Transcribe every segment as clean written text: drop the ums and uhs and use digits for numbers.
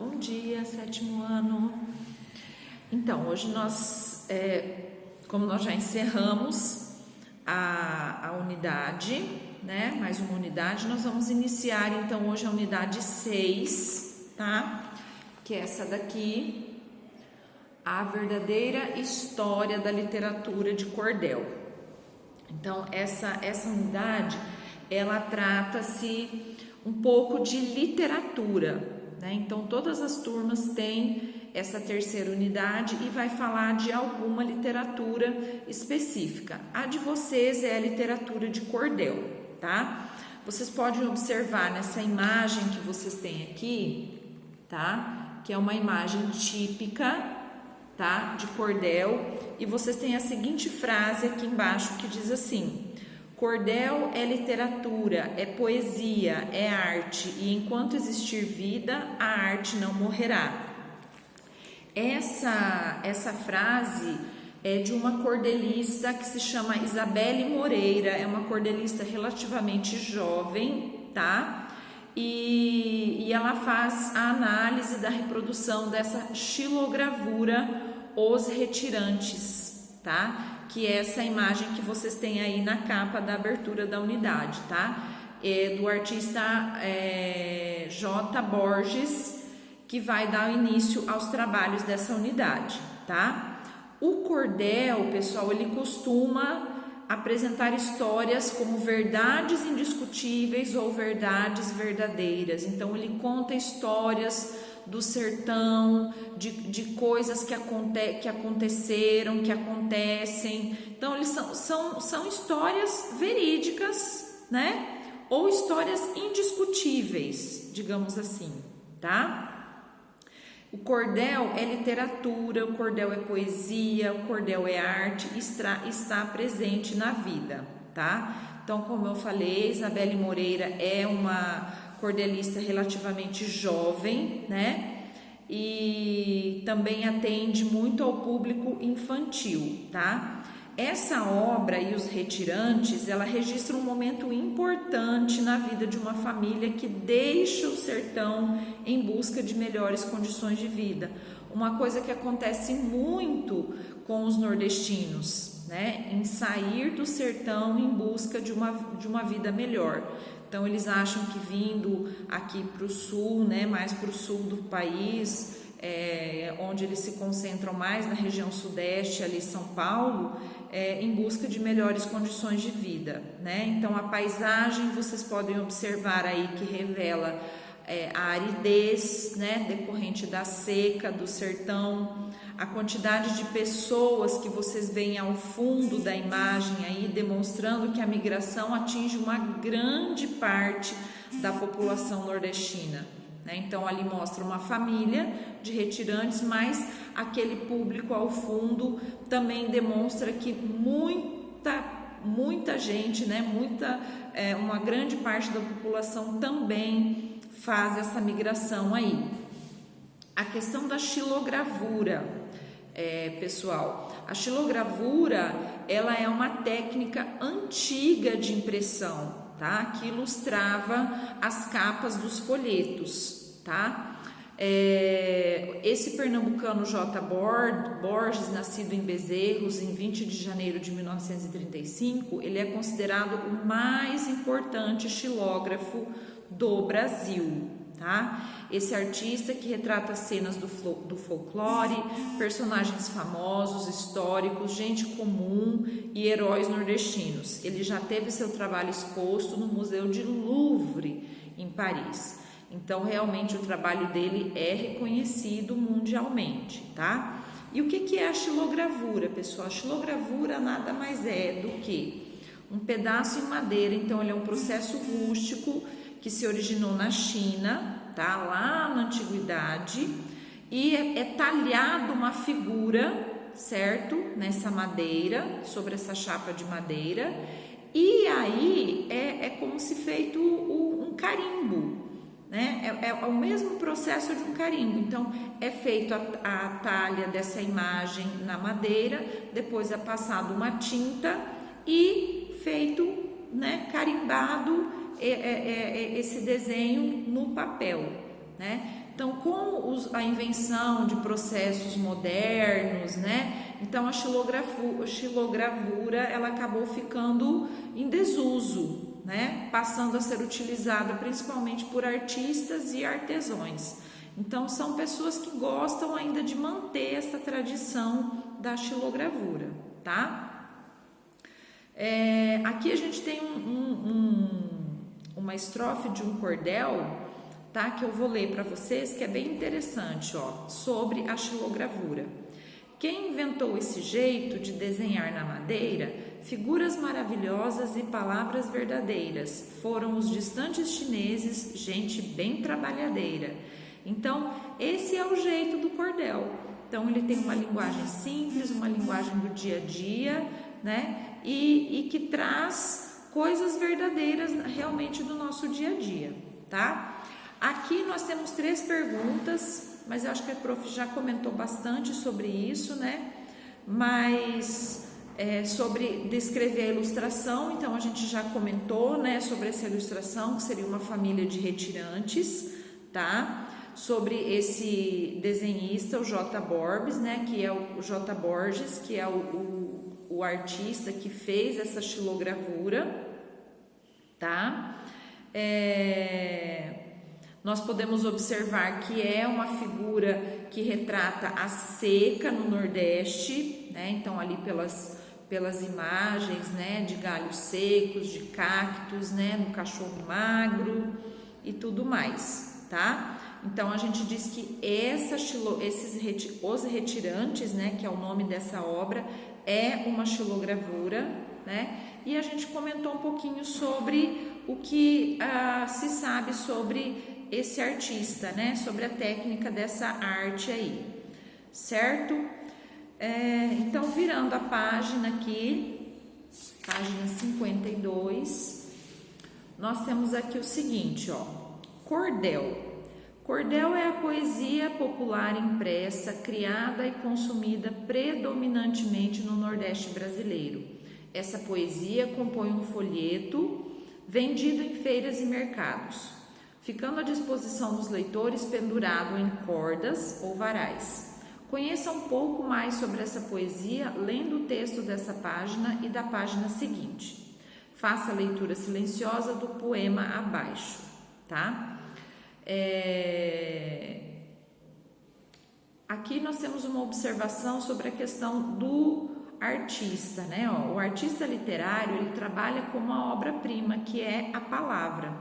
Bom dia, sétimo ano. Então, hoje como nós já encerramos a unidade, né? Mais uma unidade, nós vamos iniciar então hoje a unidade 6, tá? Que é essa daqui, a verdadeira história da literatura de cordel. Então, essa unidade, ela trata-se um pouco de literatura, né? Então, todas as turmas têm essa terceira unidade e vai falar de alguma literatura específica. A de vocês é a literatura de cordel, tá? Vocês podem observar nessa imagem que vocês têm aqui, tá? Que é uma imagem típica, tá? De cordel, e vocês têm a seguinte frase aqui embaixo que diz assim: cordel é literatura, é poesia, é arte, e enquanto existir vida, a arte não morrerá. Essa frase é de uma cordelista que se chama Isabelle Moreira, é uma cordelista relativamente jovem, tá? E ela faz a análise da reprodução dessa xilogravura Os Retirantes, tá? Que é essa imagem que vocês têm aí na capa da abertura da unidade, tá? É do artista J. Borges, que vai dar início aos trabalhos dessa unidade, tá? O cordel, pessoal, ele costuma apresentar histórias como verdades indiscutíveis ou verdades verdadeiras. Então, ele conta histórias do sertão, de coisas que aconteceram, que acontecem. Então, eles são histórias verídicas, né? Ou histórias indiscutíveis, digamos assim, tá? O cordel é literatura, o cordel é poesia, o cordel é arte, está presente na vida, tá? Então, como eu falei, Isabelle Moreira é uma cordelista relativamente jovem, né? E também atende muito ao público infantil, tá? Essa obra e Os Retirantes, ela registra um momento importante na vida de uma família que deixa o sertão em busca de melhores condições de vida. Uma coisa que acontece muito com os nordestinos, né? Em sair do sertão em busca de uma vida melhor. Então, eles acham que vindo aqui para o sul, né? Mais para o sul do país, onde eles se concentram mais na região sudeste, ali São Paulo, em busca de melhores condições de vida, né? Então, a paisagem vocês podem observar aí que revela a aridez, né, decorrente da seca do sertão, a quantidade de pessoas que vocês veem ao fundo da imagem aí, demonstrando que a migração atinge uma grande parte da população nordestina. Então, ali mostra uma família de retirantes, mas aquele público ao fundo também demonstra que muita gente, né, uma grande parte da população também faz essa migração aí. A questão da xilogravura, pessoal, a xilogravura, ela é uma técnica antiga de impressão, tá? Que ilustrava as capas dos folhetos, tá? Esse pernambucano J. Borges, nascido em Bezerros em 20 de janeiro de 1935, ele é considerado o mais importante xilógrafo do Brasil, tá? Esse artista que retrata cenas do folclore, personagens famosos, históricos, gente comum e heróis nordestinos. Ele já teve seu trabalho exposto no Museu de Louvre, em Paris. Então, realmente, o trabalho dele é reconhecido mundialmente, tá? E o que é a xilogravura, pessoal? A xilogravura nada mais é do que um pedaço em madeira. Então, ele é um processo rústico que se originou na China, tá? Lá na antiguidade, e é talhado uma figura, certo? Nessa madeira, sobre essa chapa de madeira, e aí é como se feito um carimbo, né? É o mesmo processo de um carimbo. Então, é feito a talha dessa imagem na madeira, depois é passado uma tinta e feito, né, carimbado esse desenho no papel, né? Então, como a invenção de processos modernos, né? Então a xilogravura ela acabou ficando em desuso, né? Passando a ser utilizada principalmente por artistas e artesãos. Então são pessoas que gostam ainda de manter essa tradição da xilogravura, tá? Aqui a gente tem uma estrofe de um cordel, tá? Que eu vou ler para vocês, que é bem interessante, ó, sobre a xilogravura. Quem inventou esse jeito de desenhar na madeira figuras maravilhosas e palavras verdadeiras? Foram os distantes chineses, gente bem trabalhadeira. Então, esse é o jeito do cordel. Então, ele tem uma linguagem simples, uma linguagem do dia a dia, né? E que traz coisas verdadeiras realmente do nosso dia a dia, tá? Aqui nós temos 3 perguntas, mas eu acho que a prof já comentou bastante sobre isso, né? Mas sobre descrever a ilustração, então a gente já comentou, né, sobre essa ilustração, que seria uma família de retirantes, tá? Sobre esse desenhista, o J. Borges, né, que é o J. Borges, que é o artista que fez essa xilogravura, tá? Nós podemos observar que é uma figura que retrata a seca no Nordeste, né? Então ali pelas imagens, né, de galhos secos, de cactos, né, no cachorro magro e tudo mais, tá? Então a gente diz que os retirantes, né, que é o nome dessa obra, é uma xilogravura, né? E a gente comentou um pouquinho sobre o que se sabe sobre esse artista, né? Sobre a técnica dessa arte aí, certo? Então, virando a página aqui, página 52, nós temos aqui o seguinte, ó, cordel. Cordel é a poesia popular impressa, criada e consumida predominantemente no Nordeste brasileiro. Essa poesia compõe um folheto vendido em feiras e mercados, ficando à disposição dos leitores pendurado em cordas ou varais. Conheça um pouco mais sobre essa poesia lendo o texto dessa página e da página seguinte. Faça a leitura silenciosa do poema abaixo, tá? Aqui nós temos uma observação sobre a questão do artista, né? O artista literário, ele trabalha com uma obra-prima, que é a palavra.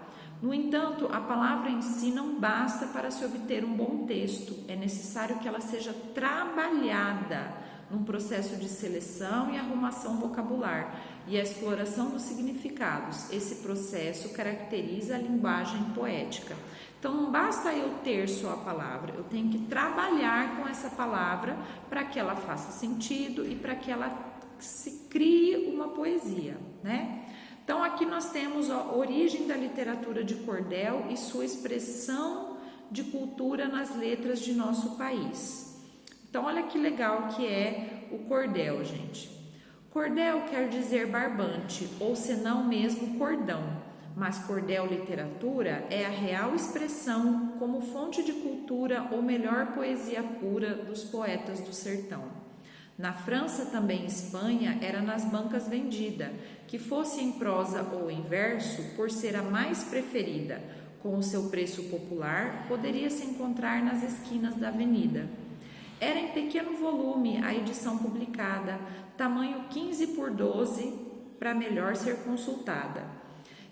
No entanto, a palavra em si não basta para se obter um bom texto. É necessário que ela seja trabalhada num processo de seleção e arrumação vocabular e a exploração dos significados. Esse processo caracteriza a linguagem poética. Então, não basta eu ter só a palavra, eu tenho que trabalhar com essa palavra para que ela faça sentido e para que ela se crie uma poesia, né? Então, aqui nós temos a origem da literatura de cordel e sua expressão de cultura nas letras de nosso país. Então, olha que legal que é o cordel, gente. Cordel quer dizer barbante, ou senão mesmo cordão. Mas cordel literatura é a real expressão como fonte de cultura ou melhor poesia pura dos poetas do sertão. Na França, também em Espanha, era nas bancas vendida, que fosse em prosa ou em verso, por ser a mais preferida, com o seu preço popular, poderia se encontrar nas esquinas da avenida. Era em pequeno volume a edição publicada, tamanho 15 por 12, para melhor ser consultada.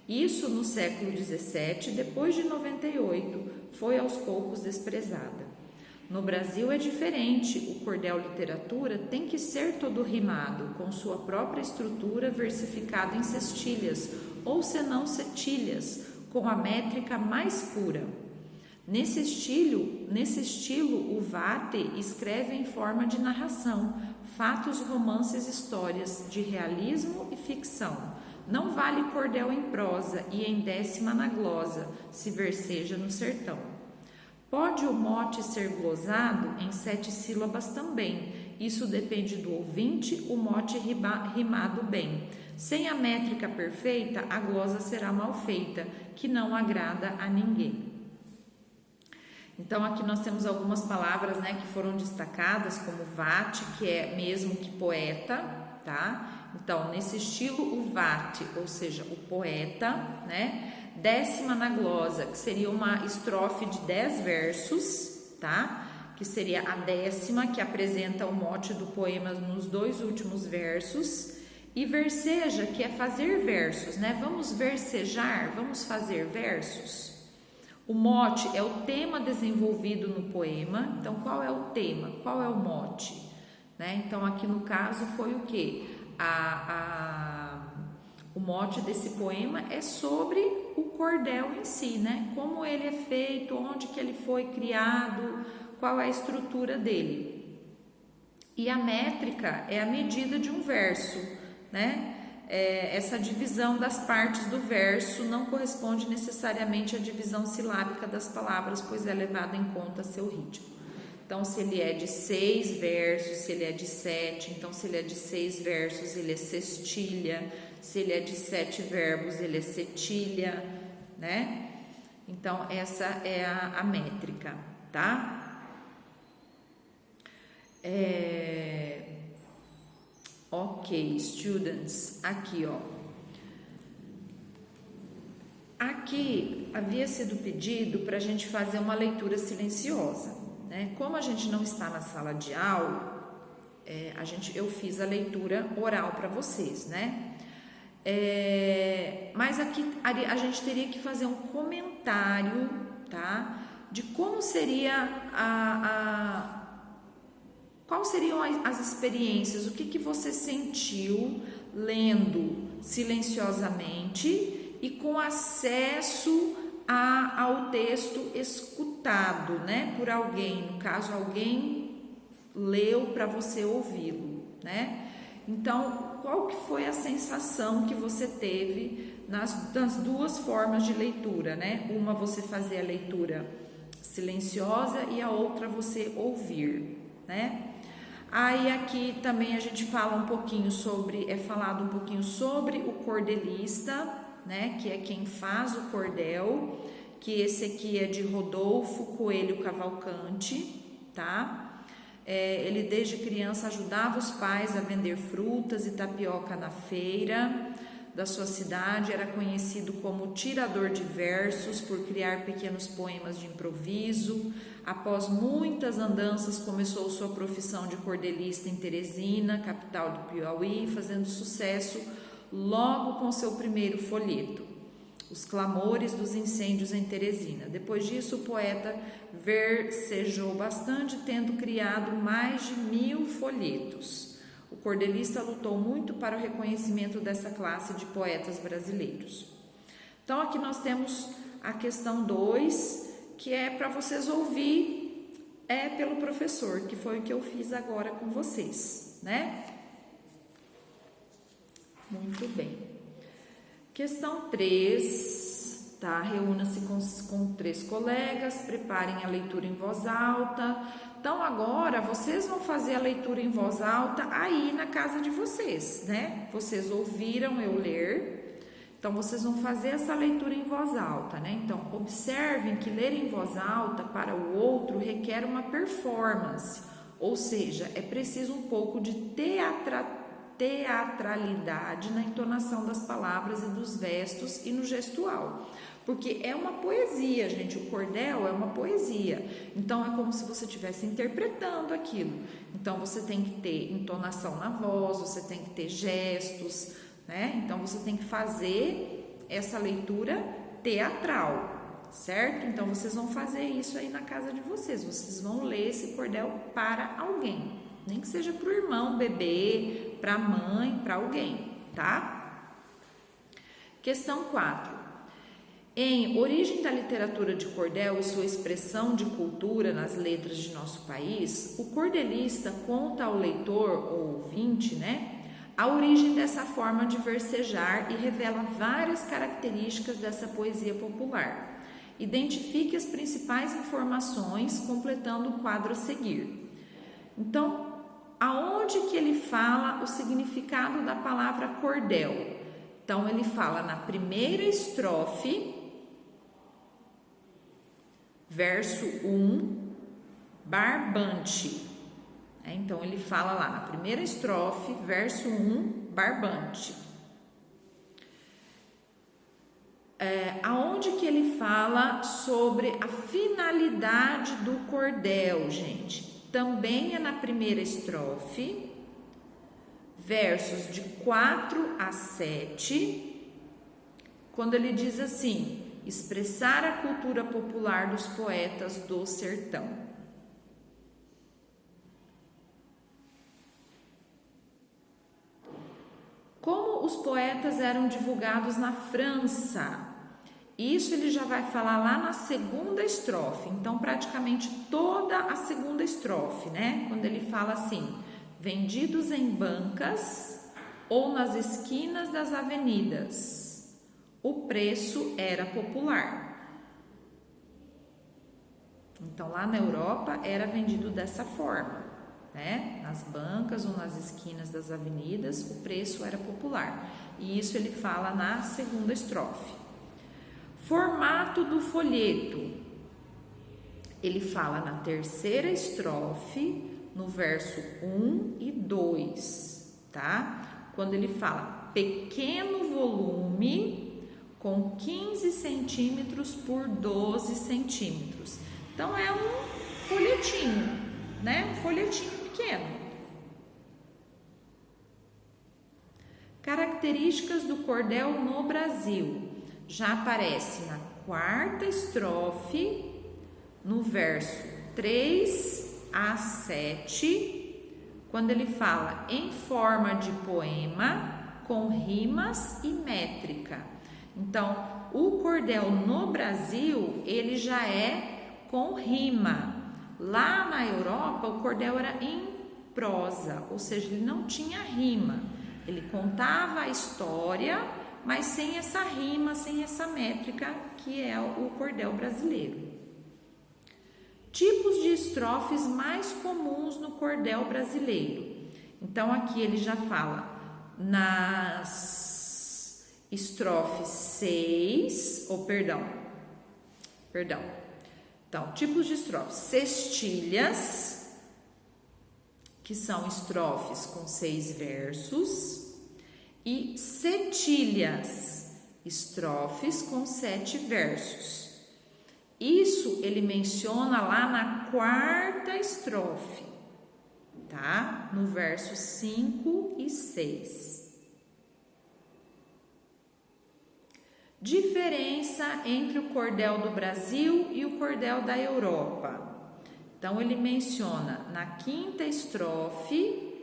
Isso no século XVII, depois de 98, foi aos poucos desprezada. No Brasil é diferente, o cordel literatura tem que ser todo rimado, com sua própria estrutura versificado em cestilhas, ou senão setilhas, com a métrica mais pura. Nesse estilo, o Vate escreve em forma de narração, fatos, romances, histórias, de realismo e ficção. Não vale cordel em prosa e em décima na glosa, se verseja no sertão. Pode o mote ser glosado em 7 sílabas também, isso depende do ouvinte, o mote rimado bem. Sem a métrica perfeita, a glosa será mal feita, que não agrada a ninguém. Então aqui nós temos algumas palavras, né, que foram destacadas, como vate, que é mesmo que poeta, tá? Então, nesse estilo, o vate, ou seja, o poeta, né? Décima na glosa, que seria uma estrofe de 10 versos, tá? Que seria a décima, que apresenta o mote do poema nos 2 últimos versos. E verseja, que é fazer versos, né? Vamos versejar, vamos fazer versos. O mote é o tema desenvolvido no poema. Então, qual é o tema? Qual é o mote? Né? Então, aqui no caso foi o quê? O mote desse poema é sobre o cordel em si, né? Como ele é feito, onde que ele foi criado, qual é a estrutura dele. E a métrica é a medida de um verso, né? Essa divisão das partes do verso não corresponde necessariamente à divisão silábica das palavras, pois é levado em conta seu ritmo. Então, se ele é de 6 versos, se ele é de 7, então se ele é de 6 versos, ele é sextilha, se ele é de 7 verbos, ele é setilha, né? Então, essa é a métrica, tá? Ok, students, aqui ó, aqui havia sido pedido para a gente fazer uma leitura silenciosa, né? Como a gente não está na sala de aula, eu fiz a leitura oral para vocês, né? Mas aqui a gente teria que fazer um comentário, tá? De como seria quais seriam as experiências, o que você sentiu lendo silenciosamente e com acesso ao texto escutado, né, por alguém, no caso alguém leu para você ouvi-lo, né? Então, qual que foi a sensação que você teve nas 2 formas de leitura, né? Uma você fazer a leitura silenciosa e a outra você ouvir, né? Aí aqui também a gente fala um pouquinho falado um pouquinho sobre o cordelista, né, que é quem faz o cordel, que esse aqui é de Rodolfo Coelho Cavalcante, tá? Ele desde criança ajudava os pais a vender frutas e tapioca na feira da sua cidade, era conhecido como tirador de versos por criar pequenos poemas de improviso. Após muitas andanças, começou sua profissão de cordelista em Teresina, capital do Piauí, fazendo sucesso logo com seu primeiro folheto, Os Clamores dos Incêndios em Teresina. Depois disso, o poeta versejou bastante, tendo criado mais de 1000 folhetos. O cordelista lutou muito para o reconhecimento dessa classe de poetas brasileiros. Então, aqui nós temos a questão 2, que é para vocês ouvir pelo professor, que foi o que eu fiz agora com vocês, né? Muito bem. Questão 3, tá? Reúna-se com 3 colegas, preparem a leitura em voz alta. Então, agora, vocês vão fazer a leitura em voz alta aí na casa de vocês, né? Vocês ouviram eu ler, então vocês vão fazer essa leitura em voz alta, né? Então, observem que ler em voz alta para o outro requer uma performance, ou seja, é preciso um pouco de teatralidade na entonação das palavras e dos vestos e no gestual. Porque é uma poesia, gente, o cordel é uma poesia. Então, é como se você estivesse interpretando aquilo. Então, você tem que ter entonação na voz, você tem que ter gestos, né? Então, você tem que fazer essa leitura teatral, certo? Então, vocês vão fazer isso aí na casa de vocês. Vocês vão ler esse cordel para alguém. Nem que seja para o irmão, bebê, para a mãe, para alguém, tá? Questão 4. Em Origem da Literatura de Cordel e sua expressão de cultura nas letras de nosso país, o cordelista conta ao leitor ou ouvinte, né, a origem dessa forma de versejar e revela várias características dessa poesia popular. Identifique as principais informações, completando o quadro a seguir. Então, aonde que ele fala o significado da palavra cordel? Então, ele fala na primeira estrofe, verso 1, barbante. Então, ele fala lá na primeira estrofe, verso 1, barbante. Aonde que ele fala sobre a finalidade do cordel, gente? Também é na primeira estrofe, versos de 4 a 7, quando ele diz assim: expressar a cultura popular dos poetas do sertão. Como os poetas eram divulgados na França? Isso ele já vai falar lá na segunda estrofe. Então, praticamente toda a segunda estrofe, né? Quando ele fala assim: vendidos em bancas ou nas esquinas das avenidas, o preço era popular. Então, lá na Europa era vendido dessa forma, né? Nas bancas ou nas esquinas das avenidas, o preço era popular. E isso ele fala na segunda estrofe. Formato do folheto. Ele fala na terceira estrofe, no verso 1 e 2, tá? Quando ele fala pequeno volume com 15 centímetros por 12 centímetros. Então, é um folhetinho, né? Um folhetinho pequeno. Características do cordel no Brasil. Já aparece na quarta estrofe, no verso 3 a 7, quando ele fala em forma de poema, com rimas e métrica. Então, o cordel no Brasil, ele já é com rima. Lá na Europa, o cordel era em prosa, ou seja, ele não tinha rima. Ele contava a história, mas sem essa rima, sem essa métrica, que é o cordel brasileiro. Tipos de estrofes mais comuns no cordel brasileiro. Então, aqui ele já fala nas estrofes 6, Então, tipos de estrofes: sextilhas, que são estrofes com 6 versos, e setilhas, estrofes com 7 versos. Isso ele menciona lá na quarta estrofe, tá? No verso 5 e 6. Diferença entre o cordel do Brasil e o cordel da Europa. Então, ele menciona na quinta estrofe,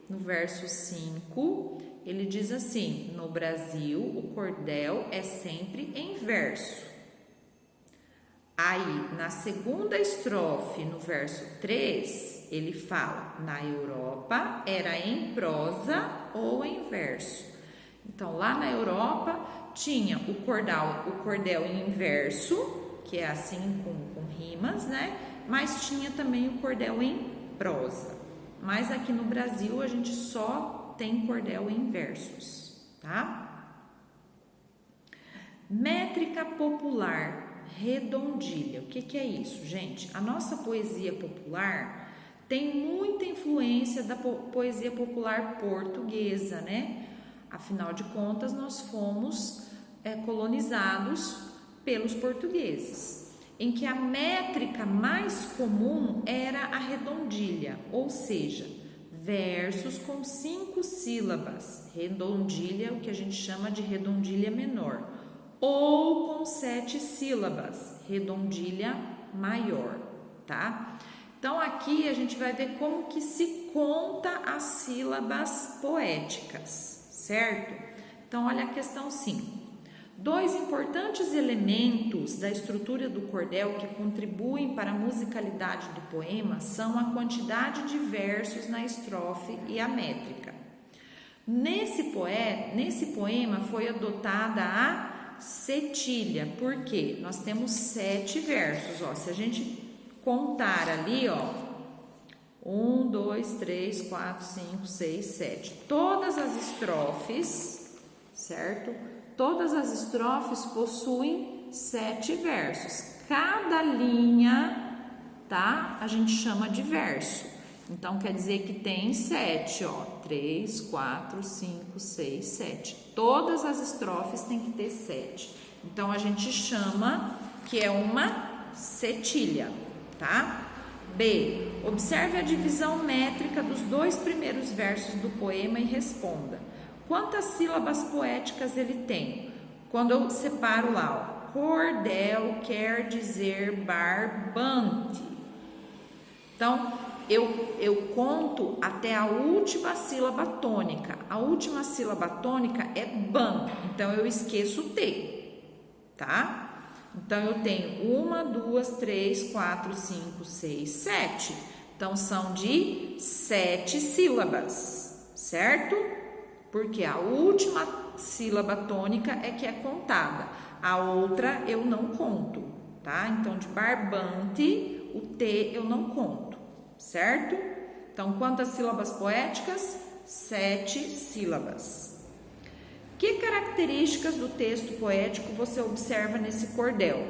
no verso 5, ele diz assim: no Brasil, o cordel é sempre em verso. Aí, na segunda estrofe, no verso 3, ele fala: na Europa era em prosa ou em verso. Então, lá na Europa tinha o cordel em verso, que é assim com rimas, né? Mas tinha também o cordel em prosa. Mas aqui no Brasil a gente só tem cordel em versos, tá? Métrica popular, redondilha. O que é isso, gente? A nossa poesia popular tem muita influência da poesia popular portuguesa, né? Afinal de contas, nós fomos colonizados pelos portugueses, em que a métrica mais comum era a redondilha, ou seja, versos com 5 sílabas, redondilha, o que a gente chama de redondilha menor, ou com 7 sílabas, redondilha maior, tá? Então, aqui a gente vai ver como que se conta as sílabas poéticas, certo? Então, olha a questão 5. 2 importantes elementos da estrutura do cordel que contribuem para a musicalidade do poema são a quantidade de versos na estrofe e a métrica. Nesse poema foi adotada a setilha, porque nós temos 7 versos, ó. Se a gente contar ali, ó, 1, 2, 3, 4, 5, 6, 7, todas as estrofes, certo? Todas as estrofes possuem 7 versos. Cada linha, tá? A gente chama de verso. Então, quer dizer que tem 7, ó. 3, 4, 5, 6, 7. Todas as estrofes têm que ter 7. Então, a gente chama que é uma setilha, tá? B. Observe a divisão métrica dos 2 primeiros versos do poema e responda. Quantas sílabas poéticas ele tem? Quando eu separo lá, ó, cordel quer dizer barbante. Então, eu conto até a última sílaba tônica. A última sílaba tônica é ban, então eu esqueço o T, tá? Então, eu tenho 1, 2, 3, 4, 5, 6, 7. Então, são de 7 sílabas, certo? Porque a última sílaba tônica é que é contada. A outra eu não conto, tá? Então, de barbante, o T eu não conto, certo? Então, quantas sílabas poéticas? 7 sílabas. Que características do texto poético você observa nesse cordel?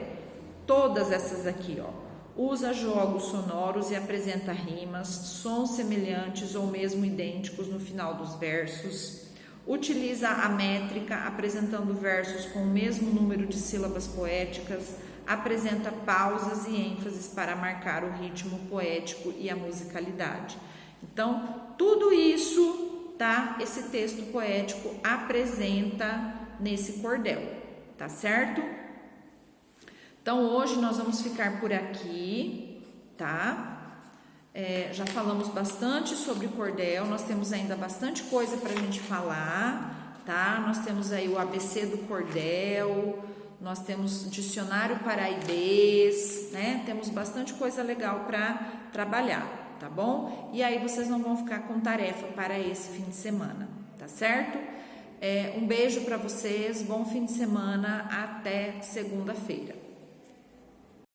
Todas essas aqui, ó. Usa jogos sonoros e apresenta rimas, sons semelhantes ou mesmo idênticos no final dos versos. Utiliza a métrica, apresentando versos com o mesmo número de sílabas poéticas. Apresenta pausas e ênfases para marcar o ritmo poético e a musicalidade. Então, tudo isso, tá? Esse texto poético apresenta nesse cordel, tá certo? Então, hoje nós vamos ficar por aqui, tá? Já falamos bastante sobre cordel, nós temos ainda bastante coisa para a gente falar, tá? Nós temos aí o ABC do cordel, nós temos dicionário paraibês, né? Temos bastante coisa legal para trabalhar, tá bom? E aí vocês não vão ficar com tarefa para esse fim de semana, tá certo? Um beijo para vocês, bom fim de semana, até segunda-feira.